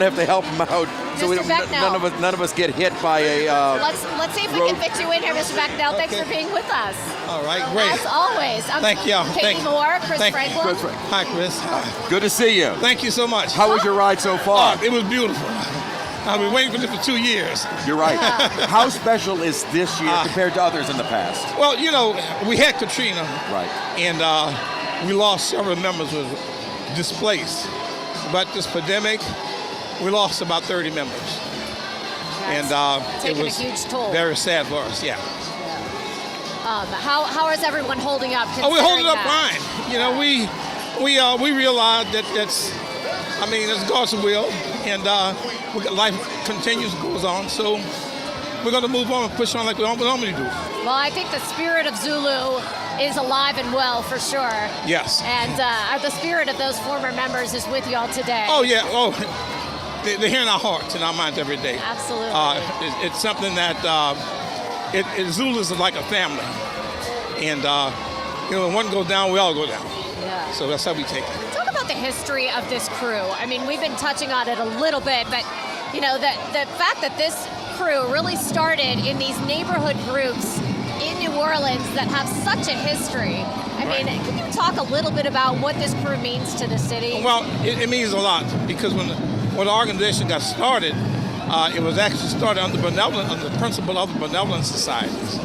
have to help him out so we don't, none of us get hit by a. Let's see if we can fit you in here, Mr. Becknell. Thanks for being with us. All right, great. As always. Thank you. Katie Moore, Chris Franklin. Hi, Chris. Good to see you. Thank you so much. How was your ride so far? It was beautiful. I've been waiting for this for 2 years. You're right. How special is this year compared to others in the past? Well, you know, we had Katrina. Right. And we lost several members who were displaced. But this pandemic, we lost about 30 members. That's and it was a huge toll. Very sad for us, yeah. How is everyone holding up? Oh, we're holding up fine. You know, we realize that that's God's will, and life continues, goes on. So we're going to move on and push on like we normally do. Well, I think the spirit of Zulu is alive and well for sure. Yes. And the spirit of those former members is with y'all today. Oh yeah. Oh, they're here in our hearts and our minds every day. Absolutely. It's something that Zulu is like a family, and when one goes down, we all go down. Yeah. So that's how we take it. Talk about the history of this crew. I mean, we've been touching on it a little bit, but you know, the fact that this crew really started in these neighborhood groups in New Orleans that have such a history. I mean, can you talk a little bit about what this crew means to the city? Well, it means a lot because when the organization got started, it was actually started under the principle of the benevolent societies.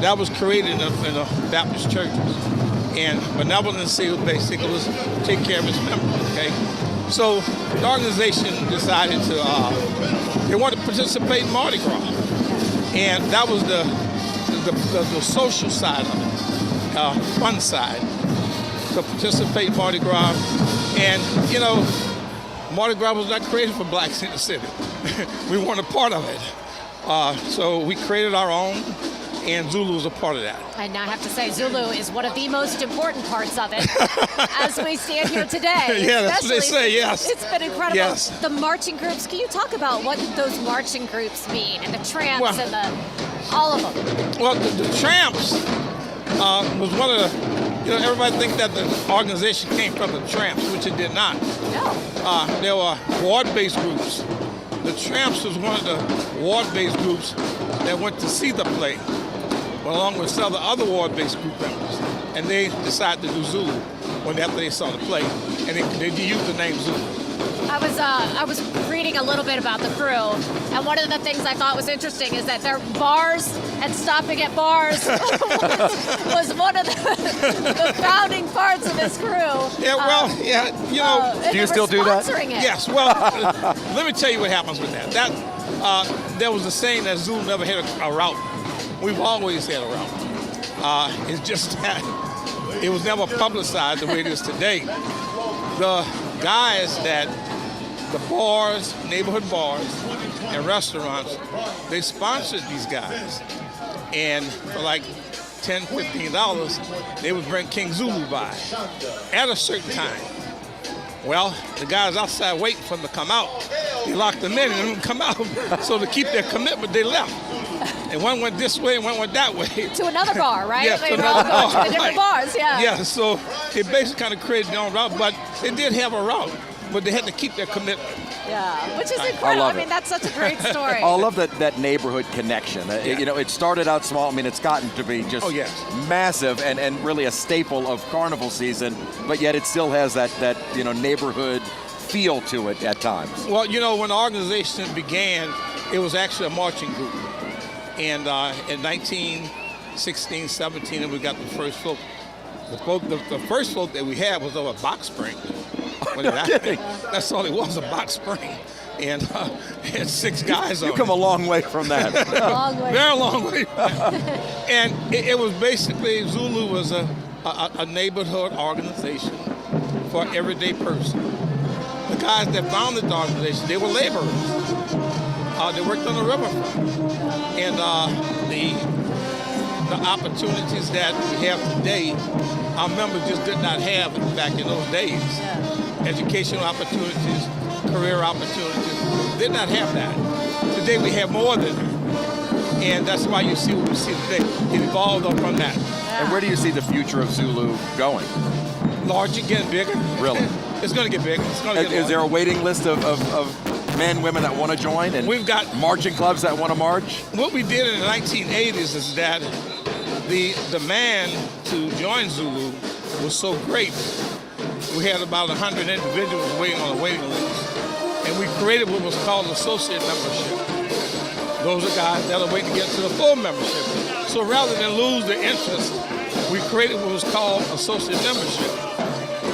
That was created in the Baptist churches. And benevolency basically was take care of its members, okay? So the organization decided they wanted to participate in Mardi Gras. And that was the social side of it, fun side, to participate in Mardi Gras. And, you know, Mardi Gras was not created for blacks in the city. We weren't a part of it. So we created our own, and Zulu was a part of that. And I have to say, Zulu is one of the most important parts of it as we stand here today. Yeah, that's what they say, yes. It's been incredible. Yes. The marching groups, can you talk about what those marching groups mean, and the tramps and all of them? Well, the tramps was one of the, everybody thinks that the organization came from the tramps, which it did not. No. There were ward-based groups. The tramps was one of the ward-based groups that went to see the play, along with several other ward-based group members, and they decided to do Zulu after they saw the play, and they used the name Zulu. I was reading a little bit about the crew, and one of the things I thought was interesting is that their bars and stopping at bars was one of the founding parts of this crew. Yeah, well, do you still do that? Yes. Well, let me tell you what happens with that. There was a saying that Zulu never had a route. We've always had a route. It's just that it was never publicized the way it is today. The guys the bars, neighborhood bars, and restaurants, they sponsored these guys. And for like $10, $15, they would bring King Zulu by at a certain time. Well, the guys outside waiting for them to come out. They locked them in and they didn't come out. So to keep their commitment, they left. And one went this way and one went that way. To another bar, right? Yeah, they were all going to the different bars, yeah. Yeah, so it basically kind of created their own route, but they did have a route, but they had to keep their commitment. Yeah, which is incredible. I mean, that's such a great story. I love that neighborhood connection. Yeah. It started out small. I mean, it's gotten to be just massive and really a staple of carnival season, but yet it still has that neighborhood feel to it at times. Well, when the organization began, it was actually a marching group. And in 1916, 17, and we got the first float. The first float that we had was over Box Spring. That's all it was, a box spring. And had 6 guys on it. You come a long way from that. Very long way. And it was basically, Zulu was a neighborhood organization for everyday person. The guys that founded the organization, they were laborers. They worked on the riverfront. And the opportunities that we have today, our members just did not have back in those days. Educational opportunities, career opportunities, did not have that. Today we have more than that. And that's why you see what we see today. It evolved up from that. And where do you see the future of Zulu going? Larger, getting bigger. Really? It's going to get big. It's going to get Is there a waiting list of men, women that want to join, and we've got marching clubs that want to march? What we did in the 1980s is that the demand to join Zulu was so great. We had about 100 individuals waiting on a waiting list. And we created what was called associate membership. Those are guys that are waiting to get to the full membership. So rather than lose their interest, we created what was called associate membership.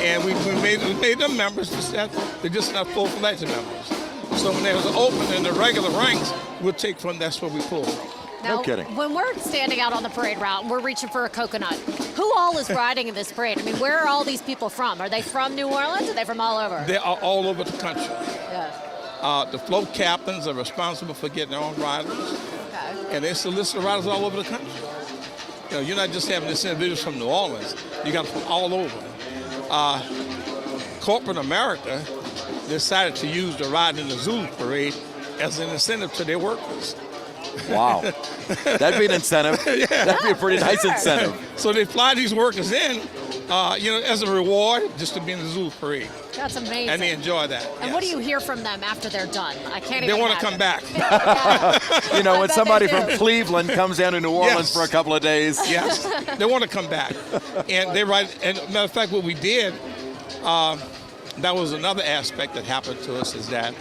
And we made them members, they're just not full-fledged members. So when there's an open in the regular ranks, we'll take from, that's where we pull from. Now, no kidding. When we're standing out on the parade route and we're reaching for a coconut, who all is riding in this parade? I mean, where are all these people from? Are they from New Orleans or are they from all over? They are all over the country. Yeah. The float captains are responsible for getting their own riders. Okay. And they solicit riders all over the country. You know, you're not just having this individuals from New Orleans. You got them from all over. Corporate America decided to use the ride in the Zulu parade as an incentive to their workers. Wow. That'd be an incentive. Yeah. That'd be a pretty nice incentive. So they fly these workers in, as a reward just to be in the Zulu parade. That's amazing. And they enjoy that. And yes. What do you hear from them after they're done? I can't even They want to come back. You know, when bet somebody they do. from Cleveland comes down to New Orleans Yes. for a couple of days. Yes, they want to come back. And they ride, and matter of fact, what we did, that was another aspect that happened to us, is that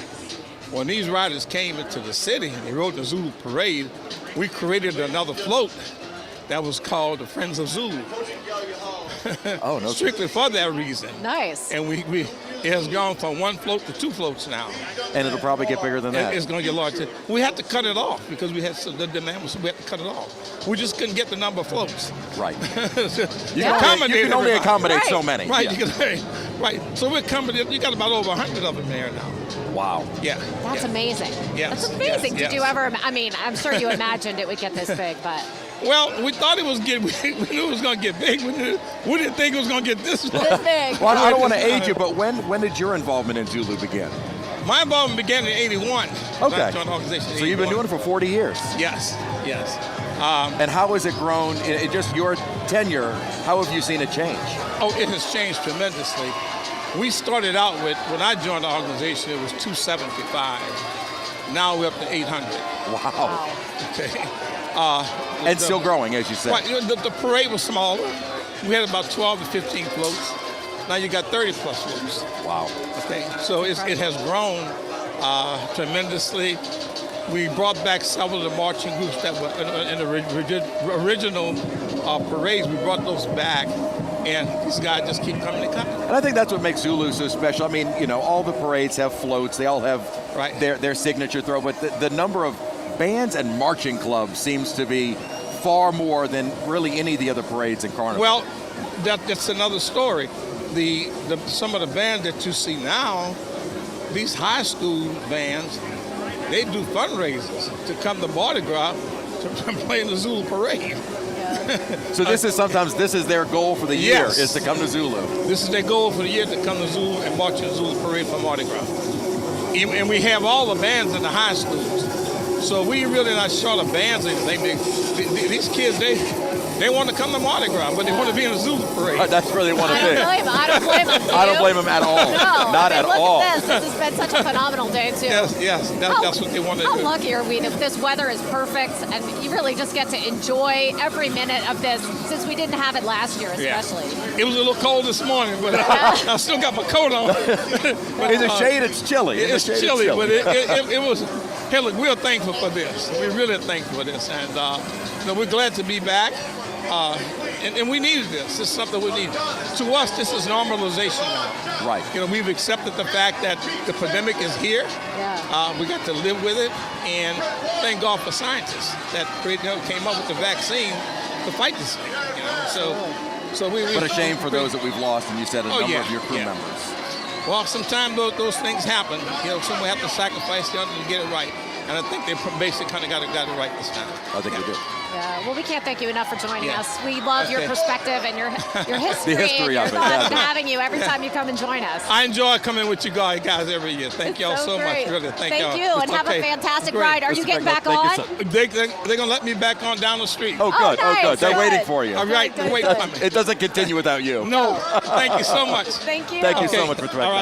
when these riders came into the city and they rode the Zulu parade, we created another float that was called the Friends of Zulu. Oh, no. Strictly for that reason. Nice. And it has gone from one float to two floats now. And it'll probably get bigger than that. It's going to get larger. We had to cut it off because the demand was, we had to cut it off. We just couldn't get the number of floats. Right. You Yeah. can only accommodate Right. so many. Right, Yeah. right. So we're accommodating. You got about over 100 of them there now. Wow. Yeah. That's yeah. amazing. Yes, That's amazing. yes, Did you yes. ever, I mean, I'm sure you imagined it would get this big, but Well, we thought it was we knew it was going to get big. We didn't think it was going to get this big. this big. Well, I don't want to age you, but when did your involvement in Zulu begin? My involvement began in '81. Okay. I joined the organization in So you've been 81. doing it for 40 years. Yes, yes. And how has it grown in just your tenure? How have you seen it change? Oh, it has changed tremendously. We started out with, when I joined the organization, it was 275. Now we're up to 800. Wow. Okay. And still growing, as you said. Right, the parade was smaller. We had about 12 to 15 floats. Now you got 30 plus floats. Wow. Okay, so it has grown tremendously. We brought back several of the marching groups that were in the original parades. We brought those back, and these guys just keep coming and coming. And I think that's what makes Zulu so special. I mean, you know, all the parades have floats. They all have Right. their signature throw. But the number of bands and marching clubs seems to be far more than really any of the other parades in Carnival. Well, that's another story. Some of the bands that you see now, these high school bands, they do fundraisers to come to mardi-gras to play in the Zulu parade. So this is their goal for the year, Yes. is to come to Zulu. This is their goal for the year, to come to Zulu and march in the Zulu parade for Mardi Gras. And we have all the bands in the high schools. So we really not short of bands or anything. These kids, they want to come to Mardi Gras, but they want to be in the Zulu parade. That's where they want to be. I don't blame them. I don't blame them at all. No, Not at look all. At this. This has been such a phenomenal day, too. Yes, that's what they want to How do. lucky are we that this weather is perfect and you really just get to enjoy every minute of this, since we didn't have it last year, Yeah. especially. It was a little cold this morning, but I still got my coat on. But, In the shade, it's chilly. In the It's shade, chilly, but it was. Hey, look, we're thankful for this. We're really thankful for this, and we're glad to be back. And we needed this. This is something we need. To us, this is normalization now. Right. You know, we've accepted the fact that the pandemic is here. Yeah. We got to live with it, and thank God for scientists that came up with the vaccine to fight this thing. You know, so we. But a shame for those that we've lost, and you said a number of your crew yeah. members. Well, sometimes those things happen. You know, someone have to sacrifice the other to get it right. And I think they basically kind of got it right this time. I think they do. Yeah. Well, we can't thank you enough for joining Yeah. us. We love your Okay. perspective and your history. The history and of your it, fun yeah. having you every time you come and join us. I enjoy coming with you guys every year. Thank y'all It's so great. much. Really, thank Thank y'all. you, and have a Okay. fantastic Great. ride. Are you Mr. getting back Becknell, on? thank you, They're going to let me back on down the street. Oh, good. Oh, nice. good. They're Good. waiting for you. All right, good, wait good. for me. It doesn't continue without you. No, thank you so much. Thank you. Thank you so Okay. much for All right.